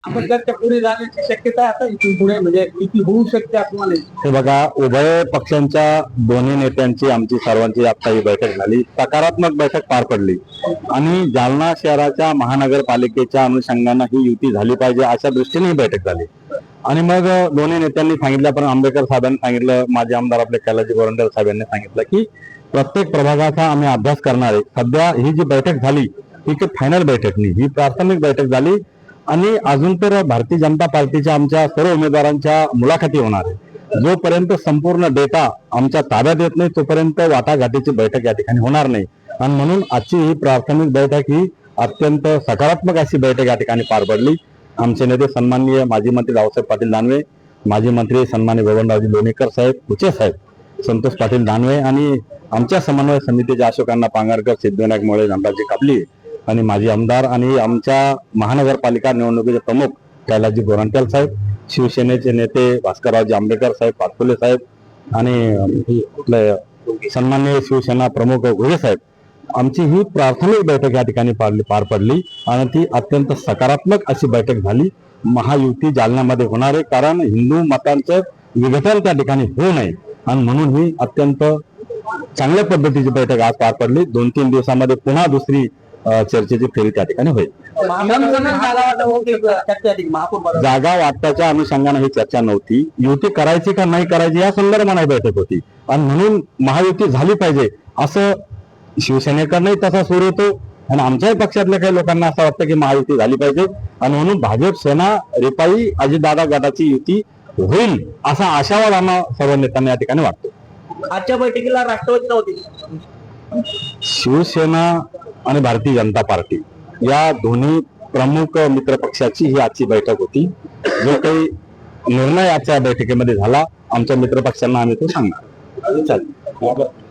आंबेडकरच्या पुढे जाण्याची शक्यता आता इथून पुढे म्हणजे किती होऊ शकते आपल्याला? हे बघा, उभय पक्षांच्या दोन्ही नेत्यांची आमची सर्वांची आता ही बैठक झाली. सकारात्मक बैठक पार पडली आणि जालना शहराच्या महानगरपालिकेच्या अनुषंगाने ही युती झाली पाहिजे अशा दृष्टीने ही बैठक झाली. आणि मग दोन्ही नेत्यांनी सांगितलं, पण आंबेडकर साहेबांनी सांगितलं, माजी आमदार आपले कैलाजी गोरंट्याल साहेबांनी सांगितलं की प्रत्येक प्रभागाचा आम्ही अभ्यास करणार आहे. सध्या ही जी बैठक झाली ही काही फायनल बैठक नाही, ही प्राथमिक बैठक झाली आणि अजून तर भारतीय जनता पार्टीच्या आमच्या सर्व उमेदवारांच्या मुलाखती होणार आहे. जोपर्यंत संपूर्ण डेटा आमच्या ताब्यात येत नाही तोपर्यंत वाटाघाटीची बैठक या ठिकाणी होणार नाही. आणि म्हणून आजची ही प्राथमिक बैठक ही अत्यंत सकारात्मक अशी बैठक या ठिकाणी पार पडली. आमचे नेते सन्माननीय माजी मंत्री रावसाहेब पाटील दानवे, माजी मंत्री सन्माननीय बबनरावजी लोणीकर साहेब, कुचे साहेब, संतोष पाटील दानवे आणि आमच्या समन्वय समितीचे अशोकांना पांगारकर, सिद्धविनायक मोळे, धनराजी कापली आणि माजी आमदार आणि आमच्या महानगरपालिका निवडणुकीचे प्रमुख कैलाजी गोरंट्याल साहेब, शिवसेनेचे नेते भास्कररावजी आंबेडकर साहेब, पाटकुले साहेब आणि सन्माननीय शिवसेना प्रमुख घोळे साहेब, आमची ही प्राथमिक बैठक या ठिकाणी पार पडली आणि ती अत्यंत सकारात्मक अशी बैठक झाली. महायुती जालन्यामध्ये होणार आहे, कारण हिंदू मतांचं विघटन त्या ठिकाणी होऊ नये आणि म्हणून ही अत्यंत चांगल्या पद्धतीची बैठक आज पार पडली. 2-3 दिवसामध्ये पुन्हा दुसरी चर्चेची फेरी त्या ठिकाणी होईल. जागा वाटपाच्या अनुषंगाने ही चर्चा नव्हती. युती करायची का नाही करायची या संदर्भाने बैठक होती आणि म्हणून महायुती झाली पाहिजे असं शिवसेनेकडनंही तसा सूर येतो आणि आमच्याही पक्षातल्या काही लोकांना असं वाटतं की महायुती झाली पाहिजे आणि म्हणून भाजप, सेना, रिपाई, अजितदादा गटाची युती होईल असा आशावाद आम्हा सर्व नेत्यांना या ठिकाणी वाटतो. आजच्या बैठकीला राष्ट्रवादी नव्हती, शिवसेना आणि भारतीय जनता पार्टी या दोन्ही प्रमुख मित्र पक्षाची ही आजची बैठक होती. जो काही निर्णय आजच्या बैठकीमध्ये झाला आमच्या मित्र पक्षांना आम्ही तो सांगणार.